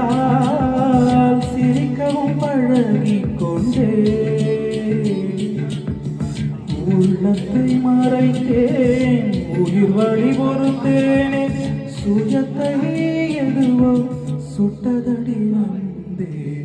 கல்லெறிந்தால் சிரிக்கவும் பழகிக்கொண்டே உள்ளத்தை மறைத்தேன், உயிர் வழி பொறுத்தேனே, சுயத்தை எதுவோ சுட்டதடி வந்தே.